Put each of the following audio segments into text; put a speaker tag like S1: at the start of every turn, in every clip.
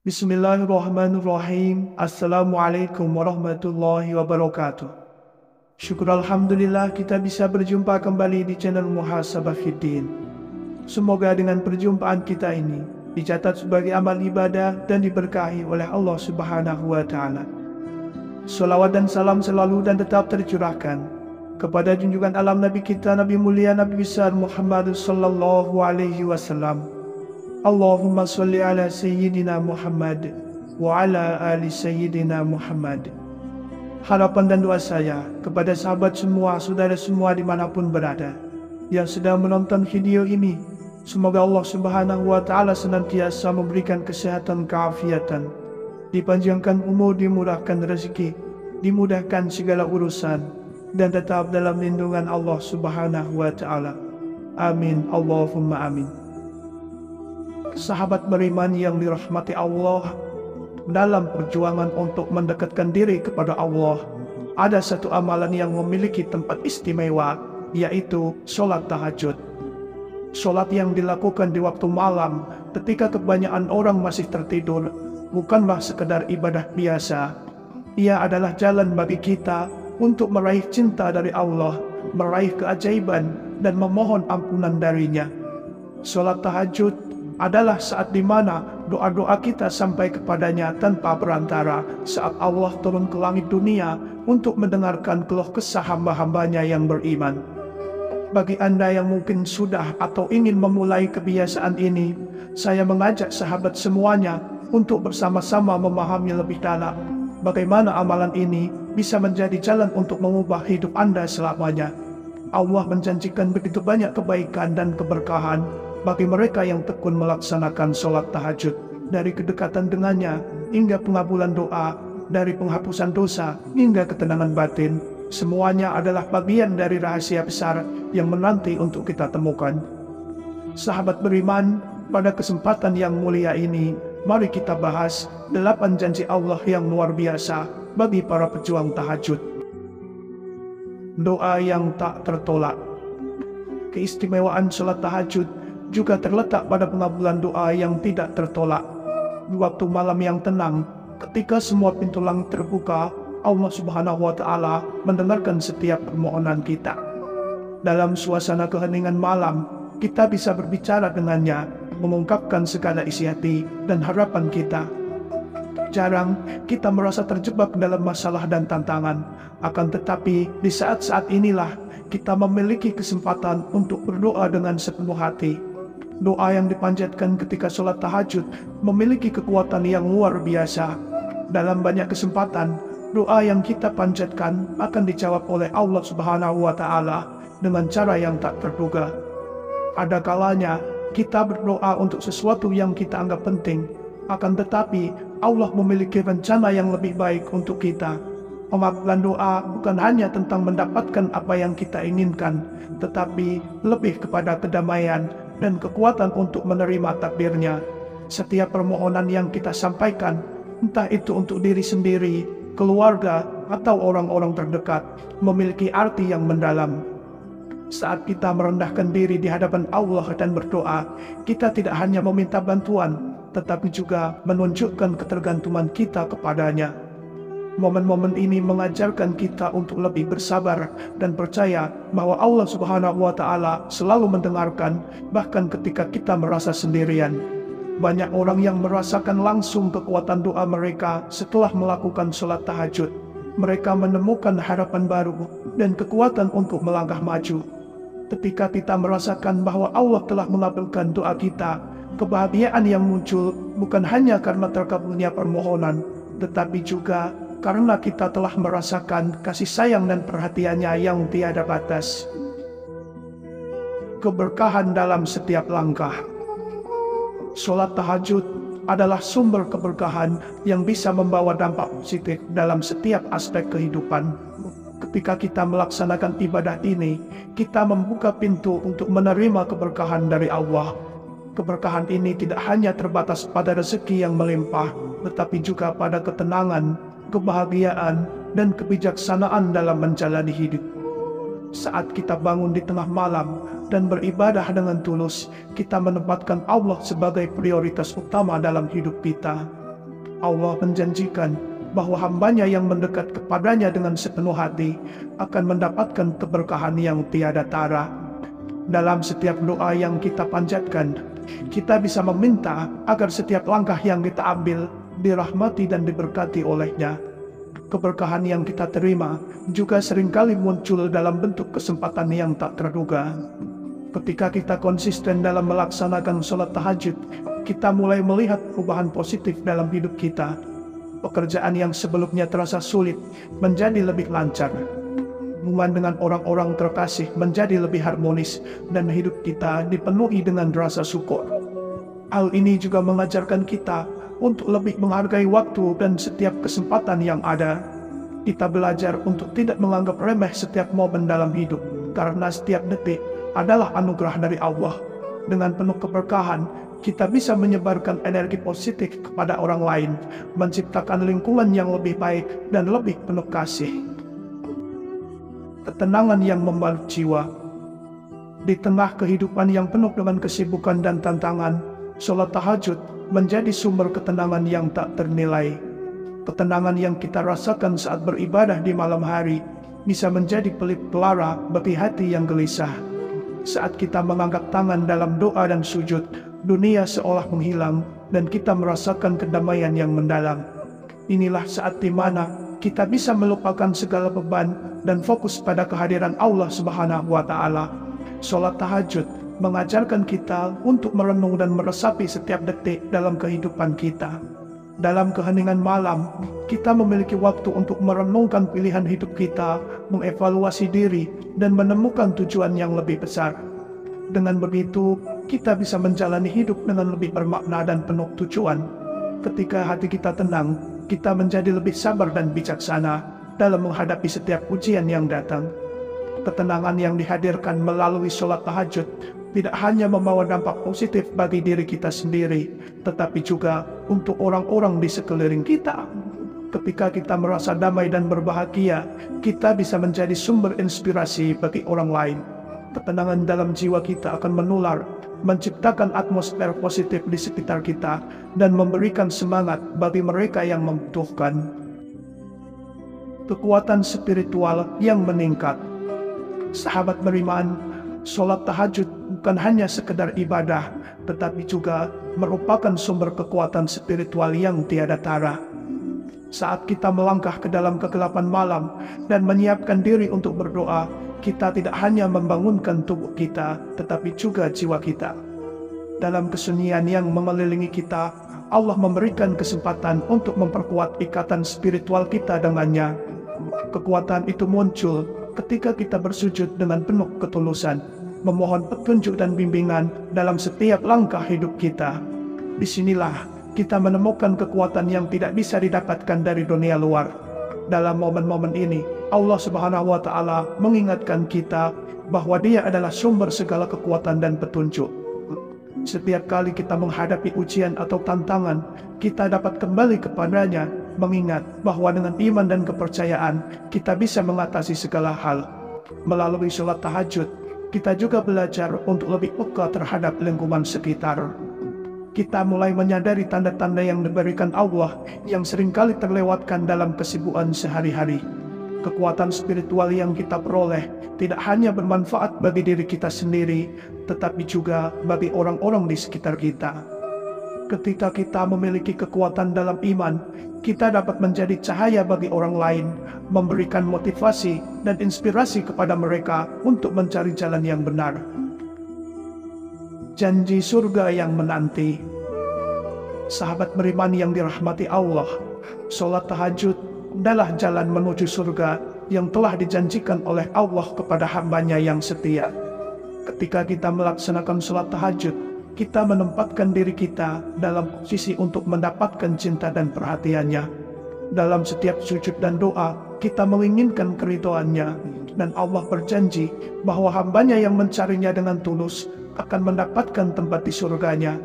S1: Bismillahirrahmanirrahim. Assalamualaikum warahmatullahi wabarakatuh. Syukur Alhamdulillah kita bisa berjumpa kembali di channel Muhasabah Fiddin. Semoga dengan perjumpaan kita ini dicatat sebagai amal ibadah dan diberkahi oleh Allah Subhanahu wa Ta'ala. Salawat dan salam selalu dan tetap tercurahkan kepada junjungan alam Nabi kita, Nabi mulia, Nabi besar Muhammad sallallahu alaihi wasallam. Allahumma sholli ala Sayyidina Muhammad wa ala ali Sayyidina Muhammad. Harapan dan doa saya kepada sahabat semua, saudara semua dimanapun berada yang sedang menonton video ini, semoga Allah Subhanahu wa Ta'ala senantiasa memberikan kesehatan, keafiatan, dipanjangkan umur, dimurahkan rezeki, dimudahkan segala urusan, dan tetap dalam lindungan Allah Subhanahu wa Ta'ala. Amin, Allahumma amin. Sahabat beriman yang dirahmati Allah, dalam perjuangan untuk mendekatkan diri kepada Allah, ada satu amalan yang memiliki tempat istimewa, yaitu sholat tahajud. Sholat yang dilakukan di waktu malam ketika kebanyakan orang masih tertidur bukanlah sekedar ibadah biasa. Ia adalah jalan bagi kita untuk meraih cinta dari Allah, meraih keajaiban, dan memohon ampunan darinya. Sholat tahajud adalah saat di mana doa-doa kita sampai kepadanya tanpa perantara, saat Allah turun ke langit dunia untuk mendengarkan keluh kesah hamba-hambanya yang beriman. Bagi Anda yang mungkin sudah atau ingin memulai kebiasaan ini, saya mengajak sahabat semuanya untuk bersama-sama memahami lebih dalam bagaimana amalan ini bisa menjadi jalan untuk mengubah hidup Anda selamanya. Allah menjanjikan begitu banyak kebaikan dan keberkahan bagi mereka yang tekun melaksanakan sholat tahajud, dari kedekatan dengannya hingga pengabulan doa, dari penghapusan dosa hingga ketenangan batin. Semuanya adalah bagian dari rahasia besar yang menanti untuk kita temukan. Sahabat beriman, pada kesempatan yang mulia ini, mari kita bahas 8 janji Allah yang luar biasa bagi para pejuang tahajud. Doa yang tak tertolak. Keistimewaan sholat tahajud juga terletak pada pengabulan doa yang tidak tertolak. Di waktu malam yang tenang, ketika semua pintu langit terbuka, Allah Subhanahu wa Ta'ala mendengarkan setiap permohonan kita. Dalam suasana keheningan malam, kita bisa berbicara dengannya, mengungkapkan segala isi hati dan harapan kita. Jarang kita merasa terjebak dalam masalah dan tantangan, akan tetapi di saat-saat inilah kita memiliki kesempatan untuk berdoa dengan sepenuh hati. Doa yang dipanjatkan ketika sholat tahajud memiliki kekuatan yang luar biasa. Dalam banyak kesempatan, doa yang kita panjatkan akan dijawab oleh Allah Subhanahu wa Ta'ala dengan cara yang tak terduga. Ada kalanya kita berdoa untuk sesuatu yang kita anggap penting, akan tetapi Allah memiliki rencana yang lebih baik untuk kita. Pengabulan doa bukan hanya tentang mendapatkan apa yang kita inginkan, tetapi lebih kepada kedamaian dan kekuatan untuk menerima takdirnya. Setiap permohonan yang kita sampaikan, entah itu untuk diri sendiri, keluarga, atau orang-orang terdekat, memiliki arti yang mendalam. Saat kita merendahkan diri di hadapan Allah dan berdoa, kita tidak hanya meminta bantuan, tetapi juga menunjukkan ketergantungan kita kepadanya. Momen-momen ini mengajarkan kita untuk lebih bersabar dan percaya bahwa Allah Subhanahu wa Ta'ala selalu mendengarkan, bahkan ketika kita merasa sendirian. Banyak orang yang merasakan langsung kekuatan doa mereka setelah melakukan sholat tahajud. Mereka menemukan harapan baru dan kekuatan untuk melangkah maju. Ketika kita merasakan bahwa Allah telah mengabulkan doa kita, kebahagiaan yang muncul bukan hanya karena terkabulnya permohonan, tetapi juga karena kita telah merasakan kasih sayang dan perhatiannya yang tiada batas. Keberkahan dalam setiap langkah. Sholat tahajud adalah sumber keberkahan yang bisa membawa dampak positif dalam setiap aspek kehidupan. Ketika kita melaksanakan ibadah ini, kita membuka pintu untuk menerima keberkahan dari Allah. Keberkahan ini tidak hanya terbatas pada rezeki yang melimpah, tetapi juga pada ketenangan, kebahagiaan, dan kebijaksanaan dalam menjalani hidup. Saat kita bangun di tengah malam dan beribadah dengan tulus, kita menempatkan Allah sebagai prioritas utama dalam hidup kita. Allah menjanjikan bahwa hambanya yang mendekat kepadanya dengan sepenuh hati akan mendapatkan keberkahan yang tiada tara. Dalam setiap doa yang kita panjatkan, kita bisa meminta agar setiap langkah yang kita ambil dirahmati dan diberkati olehnya. Keberkahan yang kita terima juga seringkali muncul dalam bentuk kesempatan yang tak terduga. Ketika kita konsisten dalam melaksanakan sholat tahajud, kita mulai melihat perubahan positif dalam hidup kita. Pekerjaan yang sebelumnya terasa sulit menjadi lebih lancar. Hubungan dengan orang-orang terkasih menjadi lebih harmonis dan hidup kita dipenuhi dengan rasa syukur. Hal ini juga mengajarkan kita untuk lebih menghargai waktu dan setiap kesempatan yang ada. Kita belajar untuk tidak menganggap remeh setiap momen dalam hidup, karena setiap detik adalah anugerah dari Allah. Dengan penuh keberkahan, kita bisa menyebarkan energi positif kepada orang lain, menciptakan lingkungan yang lebih baik dan lebih penuh kasih. Ketenangan yang membalut jiwa. Di tengah kehidupan yang penuh dengan kesibukan dan tantangan, sholat tahajud menjadi sumber ketenangan yang tak ternilai. Ketenangan yang kita rasakan saat beribadah di malam hari bisa menjadi pelita bagi hati yang gelisah. Saat kita mengangkat tangan dalam doa dan sujud, dunia seolah menghilang dan kita merasakan kedamaian yang mendalam. Inilah saat di mana kita bisa melupakan segala beban dan fokus pada kehadiran Allah Subhanahu wa Ta'ala. Sholat tahajud mengajarkan kita untuk merenung dan meresapi setiap detik dalam kehidupan kita. Dalam keheningan malam, kita memiliki waktu untuk merenungkan pilihan hidup kita, mengevaluasi diri, dan menemukan tujuan yang lebih besar. Dengan begitu, kita bisa menjalani hidup dengan lebih bermakna dan penuh tujuan. Ketika hati kita tenang, kita menjadi lebih sabar dan bijaksana dalam menghadapi setiap ujian yang datang. Ketenangan yang dihadirkan melalui sholat tahajud tidak hanya membawa dampak positif bagi diri kita sendiri, tetapi juga untuk orang-orang di sekeliling kita. Ketika kita merasa damai dan berbahagia, kita bisa menjadi sumber inspirasi bagi orang lain. Ketenangan dalam jiwa kita akan menular, menciptakan atmosfer positif di sekitar kita, dan memberikan semangat bagi mereka yang membutuhkan. Kekuatan spiritual yang meningkat. Sahabat beriman, sholat tahajud bukan hanya sekedar ibadah, tetapi juga merupakan sumber kekuatan spiritual yang tiada tara. Saat kita melangkah ke dalam kegelapan malam dan menyiapkan diri untuk berdoa, kita tidak hanya membangunkan tubuh kita, tetapi juga jiwa kita. Dalam kesunyian yang mengelilingi kita, Allah memberikan kesempatan untuk memperkuat ikatan spiritual kita dengannya. Kekuatan itu muncul ketika kita bersujud dengan penuh ketulusan, memohon petunjuk dan bimbingan dalam setiap langkah hidup kita. Disinilah kita menemukan kekuatan yang tidak bisa didapatkan dari dunia luar. Dalam momen-momen ini, Allah Subhanahu wa Ta'ala mengingatkan kita bahwa Dia adalah sumber segala kekuatan dan petunjuk. Setiap kali kita menghadapi ujian atau tantangan, kita dapat kembali kepadanya, mengingat bahwa dengan iman dan kepercayaan, kita bisa mengatasi segala hal. Melalui sholat tahajud, kita juga belajar untuk lebih peka terhadap lingkungan sekitar. Kita mulai menyadari tanda-tanda yang diberikan Allah yang seringkali terlewatkan dalam kesibukan sehari-hari. Kekuatan spiritual yang kita peroleh tidak hanya bermanfaat bagi diri kita sendiri, tetapi juga bagi orang-orang di sekitar kita. Ketika kita memiliki kekuatan dalam iman, kita dapat menjadi cahaya bagi orang lain, memberikan motivasi dan inspirasi kepada mereka untuk mencari jalan yang benar. Janji surga yang menanti. Sahabat beriman yang dirahmati Allah, sholat tahajud adalah jalan menuju surga yang telah dijanjikan oleh Allah kepada hambanya yang setia. Ketika kita melaksanakan sholat tahajud, kita menempatkan diri kita dalam posisi untuk mendapatkan cinta dan perhatiannya. Dalam setiap sujud dan doa, kita menginginkan keridhaan-Nya, dan Allah berjanji bahwa hamba-Nya yang mencarinya dengan tulus akan mendapatkan tempat di surga-Nya.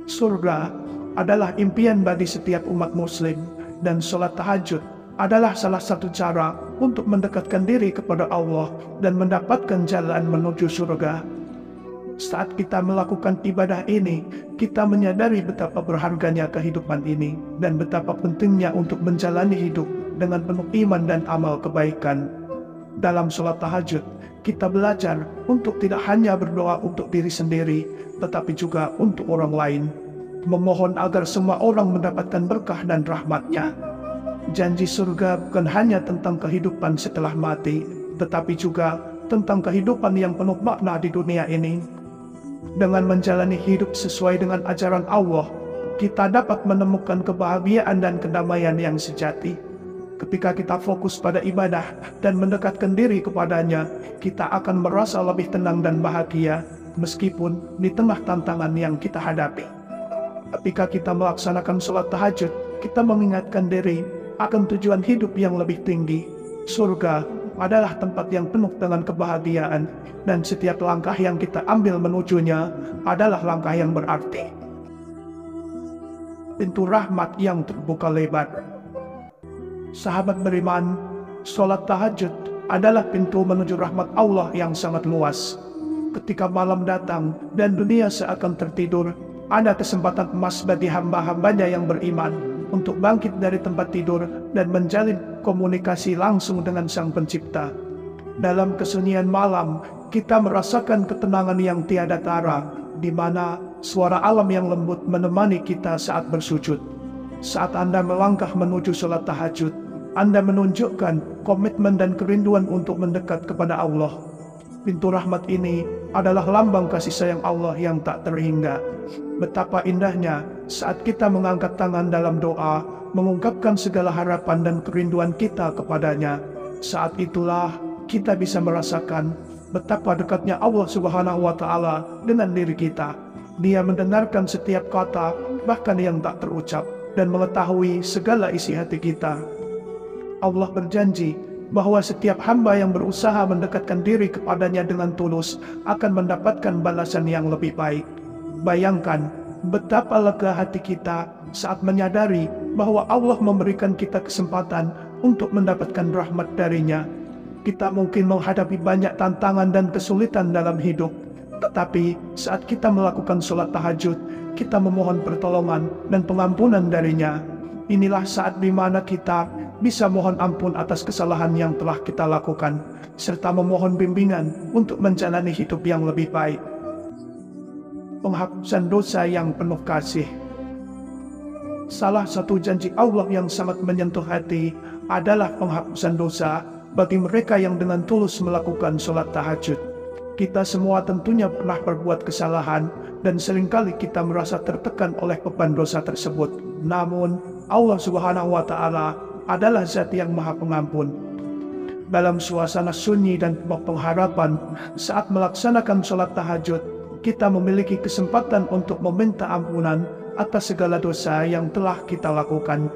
S1: Surga adalah impian bagi setiap umat muslim, dan sholat tahajud adalah salah satu cara untuk mendekatkan diri kepada Allah dan mendapatkan jalan menuju surga. Saat kita melakukan ibadah ini, kita menyadari betapa berharganya kehidupan ini dan betapa pentingnya untuk menjalani hidup dengan penuh iman dan amal kebaikan. Dalam sholat tahajud, kita belajar untuk tidak hanya berdoa untuk diri sendiri, tetapi juga untuk orang lain, memohon agar semua orang mendapatkan berkah dan rahmat-Nya. Janji surga bukan hanya tentang kehidupan setelah mati, tetapi juga tentang kehidupan yang penuh makna di dunia ini. Dengan menjalani hidup sesuai dengan ajaran Allah, kita dapat menemukan kebahagiaan dan kedamaian yang sejati. Ketika kita fokus pada ibadah dan mendekatkan diri kepadanya, kita akan merasa lebih tenang dan bahagia, meskipun di tengah tantangan yang kita hadapi. Ketika kita melaksanakan sholat tahajud, kita mengingatkan diri akan tujuan hidup yang lebih tinggi. Surga adalah tempat yang penuh dengan kebahagiaan, dan setiap langkah yang kita ambil menujunya adalah langkah yang berarti. Pintu rahmat yang terbuka lebar. Sahabat beriman, sholat tahajud adalah pintu menuju rahmat Allah yang sangat luas. Ketika malam datang dan dunia seakan tertidur, ada kesempatan emas bagi hamba-hambanya yang beriman untuk bangkit dari tempat tidur dan menjalin komunikasi langsung dengan Sang Pencipta. Dalam kesunyian malam, kita merasakan ketenangan yang tiada tara, di mana suara alam yang lembut menemani kita saat bersujud. Saat Anda melangkah menuju sholat tahajud, Anda menunjukkan komitmen dan kerinduan untuk mendekat kepada Allah. Pintu rahmat ini adalah lambang kasih sayang Allah yang tak terhingga. Betapa indahnya saat kita mengangkat tangan dalam doa, mengungkapkan segala harapan dan kerinduan kita kepadanya. Saat itulah kita bisa merasakan betapa dekatnya Allah Subhanahu wa Ta'ala dengan diri kita. Dia mendengarkan setiap kata, bahkan yang tak terucap, dan mengetahui segala isi hati kita. Allah berjanji bahwa setiap hamba yang berusaha mendekatkan diri kepadanya dengan tulus akan mendapatkan balasan yang lebih baik. Bayangkan betapa lega hati kita saat menyadari bahwa Allah memberikan kita kesempatan untuk mendapatkan rahmat darinya. Kita mungkin menghadapi banyak tantangan dan kesulitan dalam hidup, tetapi saat kita melakukan sholat tahajud, kita memohon pertolongan dan pengampunan darinya. Inilah saat di mana kita bisa mohon ampun atas kesalahan yang telah kita lakukan, serta memohon bimbingan untuk menjalani hidup yang lebih baik. Penghapusan dosa yang penuh kasih. Salah satu janji Allah yang sangat menyentuh hati adalah penghapusan dosa bagi mereka yang dengan tulus melakukan sholat tahajud. Kita semua tentunya pernah berbuat kesalahan, dan seringkali kita merasa tertekan oleh beban dosa tersebut. Namun, Allah Subhanahu wa Ta'ala adalah Zat yang Maha Pengampun. Dalam suasana sunyi dan penuh pengharapan, saat melaksanakan sholat tahajud, kita memiliki kesempatan untuk meminta ampunan atas segala dosa yang telah kita lakukan.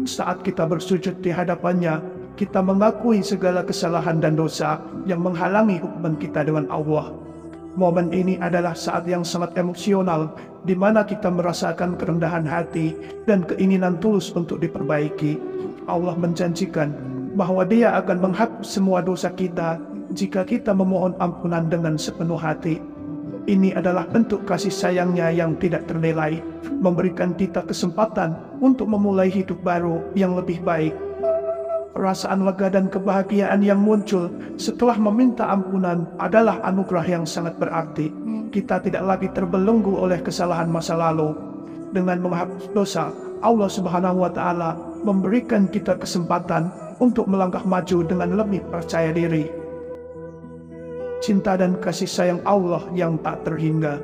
S1: Saat kita bersujud di hadapannya, kita mengakui segala kesalahan dan dosa yang menghalangi hubungan kita dengan Allah. Momen ini adalah saat yang sangat emosional, di mana kita merasakan kerendahan hati dan keinginan tulus untuk diperbaiki. Allah menjanjikan bahwa Dia akan menghapus semua dosa kita jika kita memohon ampunan dengan sepenuh hati. Ini adalah bentuk kasih sayang-Nya yang tidak ternilai, memberikan kita kesempatan untuk memulai hidup baru yang lebih baik. Perasaan lega dan kebahagiaan yang muncul setelah meminta ampunan adalah anugerah yang sangat berarti. Kita tidak lagi terbelenggu oleh kesalahan masa lalu. Dengan menghapus dosa, Allah Subhanahu wa Ta'ala memberikan kita kesempatan untuk melangkah maju dengan lebih percaya diri. Cinta dan kasih sayang Allah yang tak terhingga.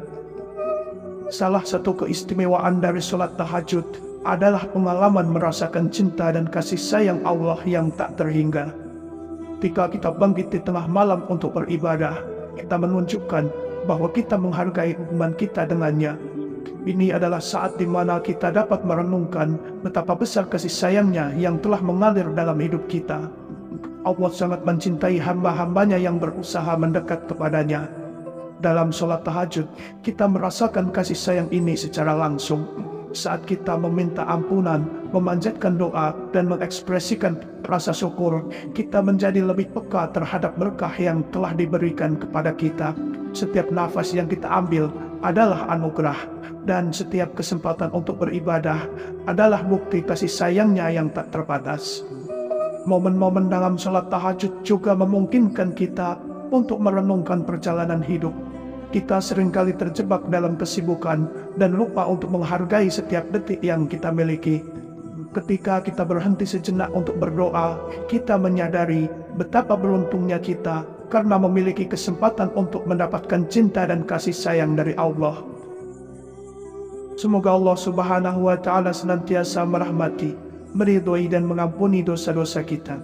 S1: Salah satu keistimewaan dari sholat tahajud adalah pengalaman merasakan cinta dan kasih sayang Allah yang tak terhingga. Ketika kita bangkit di tengah malam untuk beribadah, kita menunjukkan bahwa kita menghargai hubungan kita dengannya. Ini adalah saat di mana kita dapat merenungkan betapa besar kasih sayang-Nya yang telah mengalir dalam hidup kita. Allah sangat mencintai hamba-hambanya yang berusaha mendekat kepadanya. Dalam sholat tahajud, kita merasakan kasih sayang ini secara langsung. Saat kita meminta ampunan, memanjatkan doa, dan mengekspresikan rasa syukur, kita menjadi lebih peka terhadap berkah yang telah diberikan kepada kita. Setiap nafas yang kita ambil adalah anugerah, dan setiap kesempatan untuk beribadah adalah bukti kasih sayang-Nya yang tak terbatas. Momen-momen dalam sholat tahajud juga memungkinkan kita untuk merenungkan perjalanan hidup. Kita seringkali terjebak dalam kesibukan dan lupa untuk menghargai setiap detik yang kita miliki. Ketika kita berhenti sejenak untuk berdoa, kita menyadari betapa beruntungnya kita karena memiliki kesempatan untuk mendapatkan cinta dan kasih sayang dari Allah. Semoga Allah Subhanahu wa Ta'ala senantiasa merahmati, meridhoi dan mengampuni dosa-dosa kita.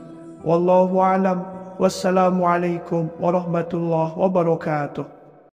S1: Wallahu a'lam. Wassalamualaikum warahmatullahi wabarakatuh.